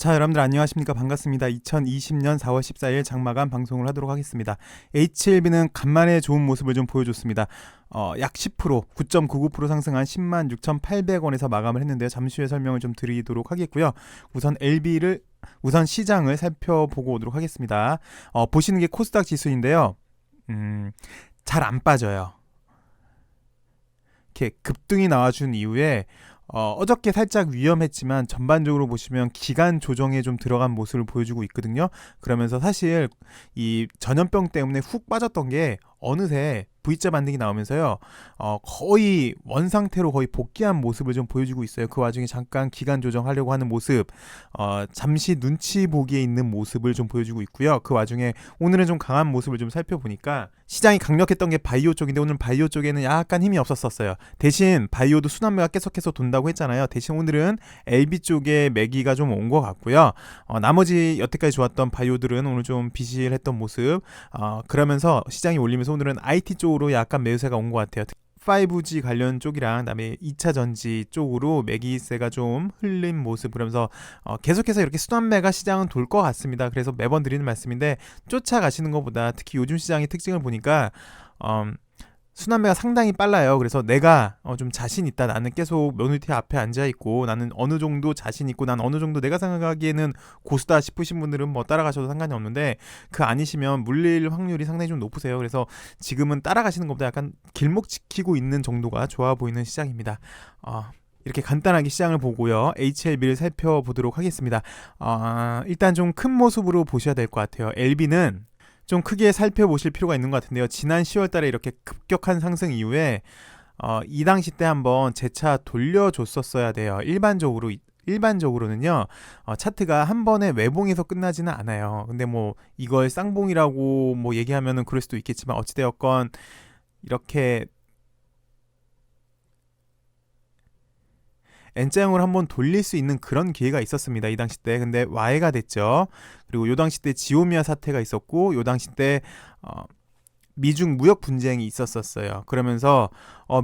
자, 여러분들 안녕하십니까? 반갑습니다. 2020년 4월 14일 장마감 방송을 하도록 하겠습니다. HLB는 간만에 좋은 모습을 좀 보여줬습니다. 약 10%, 9.99% 상승한 10만 6,800원에서 마감을 했는데요. 잠시 후에 설명을 좀 드리도록 하겠고요. 우선 시장을 살펴보고 오도록 하겠습니다. 보시는 게 코스닥 지수인데요. 잘 안 빠져요. 이렇게 급등이 나와준 이후에 어저께 살짝 위험했지만 전반적으로 보시면 기간 조정에 좀 들어간 모습을 보여주고 있거든요. 그러면서 사실 이 전염병 때문에 훅 빠졌던 게 어느새 V자 반등이 나오면서요, 거의 원상태로 거의 복귀한 모습을 좀 보여주고 있어요. 그 와중에 잠깐 기간 조정하려고 하는 모습, 잠시 눈치 보기에 있는 모습을 좀 보여주고 있고요. 그 와중에 오늘은 좀 강한 모습을 좀 살펴보니까 시장이 강력했던 게 바이오 쪽인데 오늘 바이오 쪽에는 약간 힘이 없었어요. 대신 바이오도 순환매가 계속해서 돈다고 했잖아요. 대신 오늘은 LB 쪽에 매기가 좀 온 것 같고요. 나머지 여태까지 좋았던 바이오들은 오늘 좀 비실했던 모습, 그러면서 시장이 올리면서 오늘은 IT 쪽으로 약간 매수세가 온 것 같아요. 5G 관련 쪽이랑 그다음에 2차 전지 쪽으로 매기세가 좀 흘린 모습, 그러면서 계속해서 이렇게 순환매가 시장은 돌 것 같습니다. 그래서 매번 드리는 말씀인데, 쫓아가시는 것보다 특히 요즘 시장의 특징을 보니까 순환매가 상당히 빨라요. 그래서 내가 좀 자신 있다, 나는 계속 모니터 앞에 앉아 있고 나는 어느 정도 자신 있고 난 어느 정도 내가 생각하기에는 고수다 싶으신 분들은 뭐 따라가셔도 상관이 없는데, 그 아니시면 물릴 확률이 상당히 좀 높으세요. 그래서 지금은 따라가시는 것보다 약간 길목 지키고 있는 정도가 좋아 보이는 시장입니다. 이렇게 간단하게 시장을 보고요, HLB를 살펴보도록 하겠습니다. 일단 좀 큰 모습으로 보셔야 될 것 같아요. LB는 좀 크게 살펴보실 필요가 있는 것 같은데요. 지난 10월 달에 이렇게 급격한 상승 이후에 이 당시 때 한번 재차 돌려줬었어야 돼요. 일반적으로는요, 차트가 한 번에 외봉에서 끝나지는 않아요. 근데 뭐 이걸 쌍봉이라고 뭐 얘기하면은 그럴 수도 있겠지만, 어찌되었건 이렇게 N자형으로 한번 돌릴 수 있는 그런 기회가 있었습니다. 이 당시 때. 근데 와해가 됐죠. 그리고 요 당시 때 지오미아 사태가 있었고, 요 당시 때 미중 무역 분쟁이 있었어요. 그러면서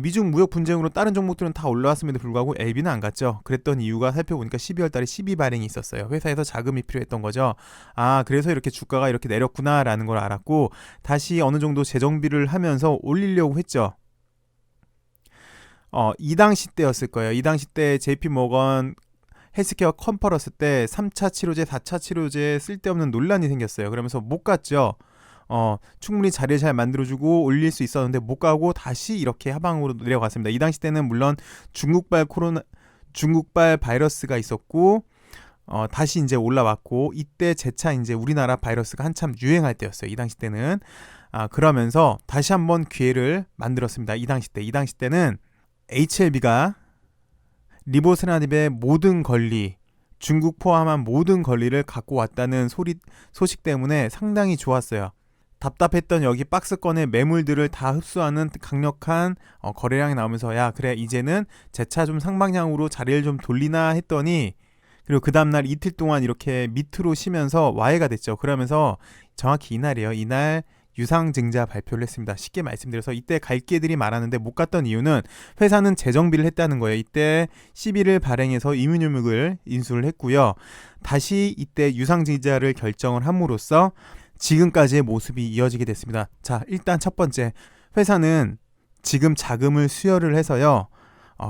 미중 무역 분쟁으로 다른 종목들은 다 올라왔음에도 불구하고 LB는 안 갔죠. 그랬던 이유가 살펴보니까 12월 달에 12 발행이 있었어요. 회사에서 자금이 필요했던 거죠. 그래서 이렇게 주가가 이렇게 내렸구나라는 걸 알았고, 다시 어느 정도 재정비를 하면서 올리려고 했죠. 이 당시 때였을 거예요. 이 당시 때 JP 모건 헬스케어 컨퍼런스 때 3차 치료제, 4차 치료제 쓸데없는 논란이 생겼어요. 그러면서 못 갔죠. 충분히 자리를 잘 만들어주고 올릴 수 있었는데 못 가고 다시 이렇게 하방으로 내려갔습니다. 이 당시 때는 물론 중국발 바이러스가 있었고, 다시 이제 올라왔고, 이때 재차 이제 우리나라 바이러스가 한참 유행할 때였어요. 이 당시 때는. 그러면서 다시 한번 기회를 만들었습니다. 이 당시 때는 HLB가 리보세라닙의 모든 권리, 중국 포함한 모든 권리를 갖고 왔다는 소식 때문에 상당히 좋았어요. 답답했던 여기 박스권의 매물들을 다 흡수하는 강력한 거래량이 나오면서, 야 그래 이제는 재차 좀 상방향으로 자리를 좀 돌리나 했더니, 그리고 그 다음날 이틀 동안 이렇게 밑으로 쉬면서 와해가 됐죠. 그러면서 정확히 이날이에요. 이날 유상증자 발표를 했습니다. 쉽게 말씀드려서 이때 갈 길들이 많았는데 못 갔던 이유는 회사는 재정비를 했다는 거예요. 이때 11일 발행해서 이민유목을 인수를 했고요. 다시 이때 유상증자를 결정을 함으로써 지금까지의 모습이 이어지게 됐습니다. 자, 일단 첫 번째, 회사는 지금 자금을 수혈을 해서요,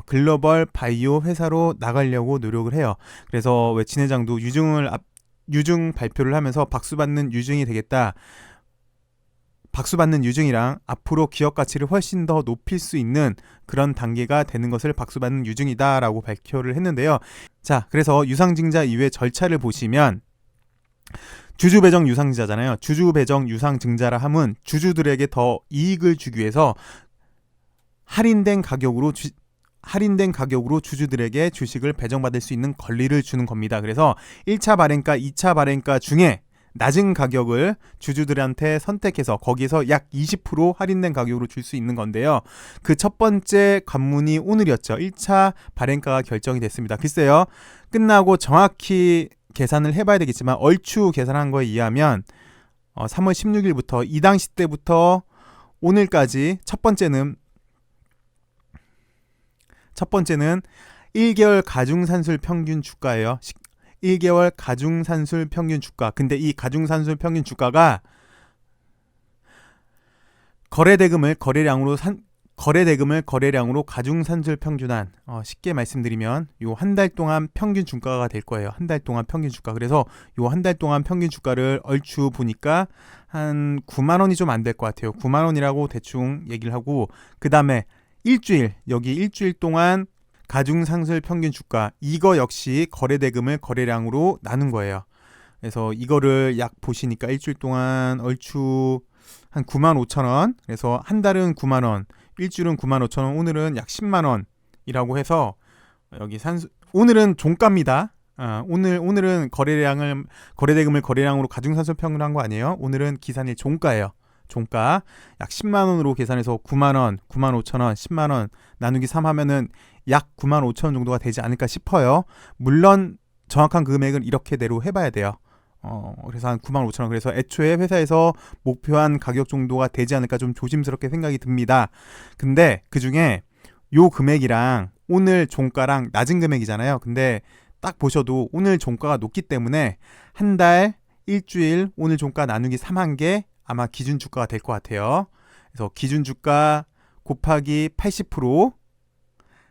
글로벌 바이오 회사로 나가려고 노력을 해요. 그래서 왜 진 회장도 유증 발표를 하면서 박수받는 유증이 되겠다, 박수받는 유증이랑 앞으로 기업 가치를 훨씬 더 높일 수 있는 그런 단계가 되는 것을 박수받는 유증이다 라고 발표를 했는데요. 자, 그래서 유상증자 이후의 절차를 보시면, 주주배정 유상증자잖아요. 주주배정 유상증자라 함은 주주들에게 더 이익을 주기 위해서 할인된 가격으로 주주들에게 주식을 배정받을 수 있는 권리를 주는 겁니다. 그래서 1차 발행가, 2차 발행가 중에 낮은 가격을 주주들한테 선택해서 거기서 약 20% 할인된 가격으로 줄 수 있는 건데요. 그 첫 번째 관문이 오늘이었죠. 1차 발행가가 결정이 됐습니다. 글쎄요, 끝나고 정확히 계산을 해봐야 되겠지만 얼추 계산한 거에 의하면 3월 16일부터 이 당시 때부터 오늘까지 첫 번째는 1개월 가중산술 평균 주가예요. 1개월 가중산술 평균 주가. 근데 이 가중산술 평균 주가가 거래대금을 거래량으로 가중산술 평균한, 쉽게 말씀드리면 요 한 달 동안 평균 주가가 될 거예요. 한 달 동안 평균 주가. 그래서 요 한 달 동안 평균 주가를 얼추 보니까 한 9만 원이 좀 안 될 것 같아요. 9만 원이라고 대충 얘기를 하고, 그 다음에 여기 일주일 동안 가중산술 평균 주가, 이거 역시 거래대금을 거래량으로 나눈 거예요. 그래서 이거를 약 보시니까 일주일 동안 얼추 한 9만 5천 원. 그래서 한 달은 9만 원, 일주일은 9만 5천 원, 오늘은 약 10만 원이라고 해서, 여기 오늘은 종가입니다. 오늘은 거래대금을 거래량으로 가중산술 평균한 거 아니에요. 오늘은 기산일 종가예요. 종가 약 10만 원으로 계산해서 9만 원, 9만 5천 원, 10만 원 나누기 3 하면은 약 9만 5천 원 정도가 되지 않을까 싶어요. 물론 정확한 금액은 이렇게대로 해봐야 돼요. 그래서 한 9만 5천 원. 그래서 애초에 회사에서 목표한 가격 정도가 되지 않을까 좀 조심스럽게 생각이 듭니다. 근데 그 중에 요 금액이랑 오늘 종가랑 낮은 금액이잖아요. 근데 딱 보셔도 오늘 종가가 높기 때문에 한 달, 일주일, 오늘 종가 나누기 3한 게 아마 기준 주가가 될 것 같아요. 그래서 기준 주가 곱하기 80%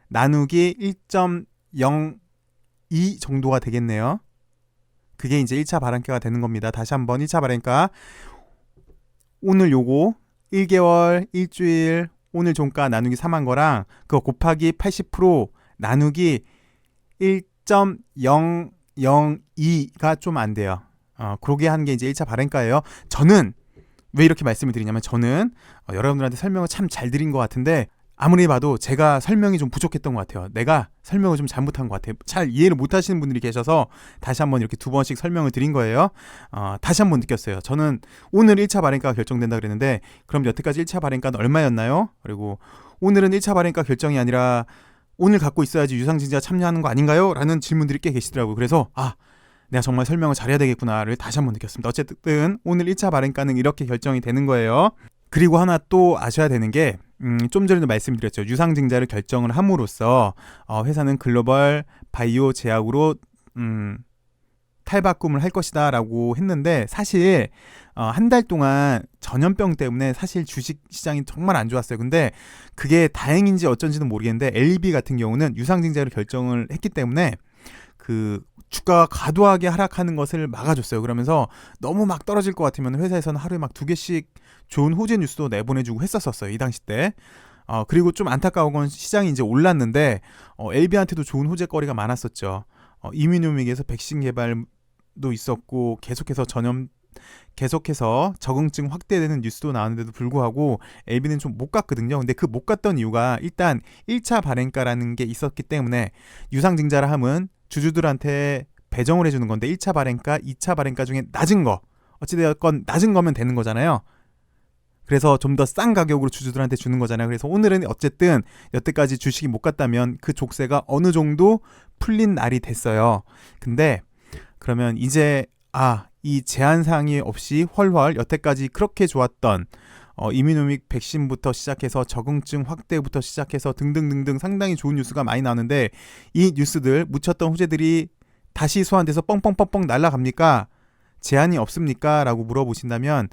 나누기 1.02 정도가 되겠네요. 그게 이제 1차 발행가가 되는 겁니다. 다시 한번 1차 발행가, 오늘 요거 1개월, 일주일, 오늘 종가 나누기 3한 거랑 그거 곱하기 80% 나누기 1.002가 좀 안 돼요. 그러게 하는 게 이제 1차 발행가예요. 저는 왜 이렇게 말씀을 드리냐면, 저는 여러분들한테 설명을 참 잘 드린 것 같은데, 아무리 봐도 제가 설명이 좀 부족했던 것 같아요. 내가 설명을 좀 잘못한 것 같아요. 잘 이해를 못 하시는 분들이 계셔서 다시 한번 이렇게 2번씩 설명을 드린 거예요. 다시 한번 느꼈어요. 저는 오늘 1차 발행가가 결정된다 그랬는데, 그럼 여태까지 1차 발행가는 얼마였나요? 그리고 오늘은 1차 발행가 결정이 아니라 오늘 갖고 있어야지 유상증자 참여하는 거 아닌가요? 라는 질문들이 꽤 계시더라고요. 그래서 내가 정말 설명을 잘해야 되겠구나를 다시 한번 느꼈습니다. 어쨌든 오늘 1차 발행가는 이렇게 결정이 되는 거예요. 그리고 하나 또 아셔야 되는 게, 좀 전에도 말씀드렸죠. 유상증자를 결정을 함으로써 회사는 글로벌 바이오 제약으로 탈바꿈을 할 것이다 라고 했는데, 사실 한 달 동안 전염병 때문에 사실 주식시장이 정말 안 좋았어요. 근데 그게 다행인지 어쩐지는 모르겠는데, LB 같은 경우는 유상증자를 결정을 했기 때문에 그 주가가 과도하게 하락하는 것을 막아줬어요. 그러면서 너무 막 떨어질 것 같으면 회사에서는 하루에 막 2개씩 좋은 호재 뉴스도 내보내주고 했었어요. 이 당시 때. 그리고 좀 안타까운 건 시장이 이제 올랐는데 LB한테도 좋은 호재거리가 많았었죠. 이뮤노믹에서 백신 개발도 있었고, 계속해서 적응증 확대되는 뉴스도 나왔는데도 불구하고 LB는 좀 못 갔거든요. 근데 그 못 갔던 이유가, 일단 1차 발행가라는 게 있었기 때문에, 유상증자라 함은 주주들한테 배정을 해주는 건데 1차 발행가, 2차 발행가 중에 낮은 거, 어찌되었건 낮은 거면 되는 거잖아요. 그래서 좀 더 싼 가격으로 주주들한테 주는 거잖아요. 그래서 오늘은 어쨌든 여태까지 주식이 못 갔다면 그 족쇄가 어느 정도 풀린 날이 됐어요. 근데 그러면 이제 이 제한사항이 없이 훨훨 여태까지 그렇게 좋았던 이뮤노믹 백신부터 시작해서 적응증 확대부터 시작해서 등등등등 상당히 좋은 뉴스가 많이 나오는데, 이 뉴스들, 묻혔던 호재들이 다시 소환돼서 뻥뻥뻥뻥 날아갑니까? 제한이 없습니까? 라고 물어보신다면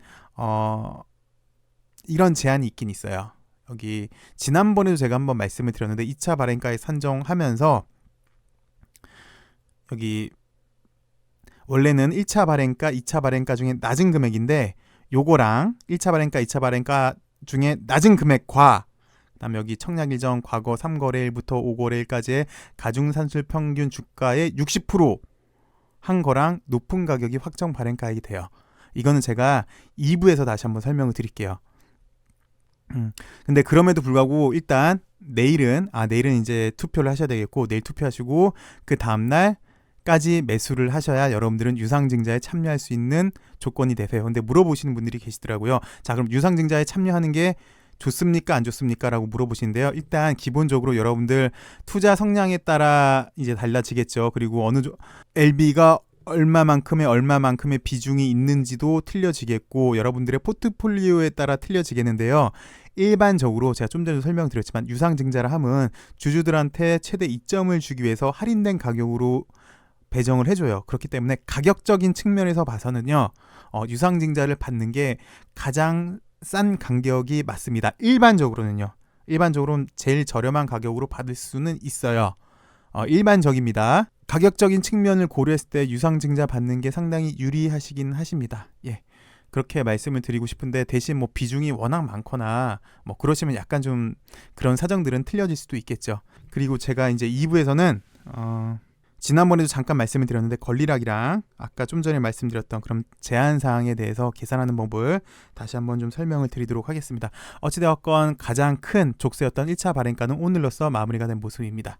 이런 제한이 있긴 있어요. 여기 지난번에도 제가 한번 말씀을 드렸는데, 2차 발행가에 산정하면서 여기 원래는 1차 발행가, 2차 발행가 중에 낮은 금액인데, 요거랑 1차 발행가, 2차 발행가 중에 낮은 금액과, 그다음 여기 청약일정 과거 3거래일부터 5거래일까지의 가중산술 평균 주가의 60% 한 거랑 높은 가격이 확정 발행가액이 돼요. 이거는 제가 2부에서 다시 한번 설명을 드릴게요. 근데 그럼에도 불구하고 일단 내일은 이제 투표를 하셔야 되겠고, 내일 투표하시고 그 다음날 까지 매수를 하셔야 여러분들은 유상증자에 참여할 수 있는 조건이 되세요. 근데 물어보시는 분들이 계시더라고요. 자, 그럼 유상증자에 참여하는 게 좋습니까, 안 좋습니까? 라고 물어보시는데요. 일단 기본적으로 여러분들 투자 성향에 따라 이제 달라지겠죠. 그리고 LB가 얼마만큼의 비중이 있는지도 틀려지겠고, 여러분들의 포트폴리오에 따라 틀려지겠는데요. 일반적으로 제가 좀 전에 설명드렸지만, 유상증자라 함은 주주들한테 최대 이점을 주기 위해서 할인된 가격으로 배정을 해줘요. 그렇기 때문에 가격적인 측면에서 봐서는요, 유상증자를 받는 게 가장 싼 간격이 맞습니다. 일반적으로는 제일 저렴한 가격으로 받을 수는 있어요. 일반적입니다. 가격적인 측면을 고려했을 때 유상증자 받는 게 상당히 유리하시긴 하십니다. 예. 그렇게 말씀을 드리고 싶은데, 대신 뭐 비중이 워낙 많거나 뭐 그러시면 약간 좀 그런 사정들은 틀려질 수도 있겠죠. 그리고 제가 이제 2부에서는 지난번에도 잠깐 말씀을 드렸는데, 권리락이랑 아까 좀 전에 말씀드렸던 그런 제한 사항에 대해서 계산하는 법을 다시 한번 좀 설명을 드리도록 하겠습니다. 어찌되었건 가장 큰 족쇄였던 1차 발행가는 오늘로써 마무리가 된 모습입니다.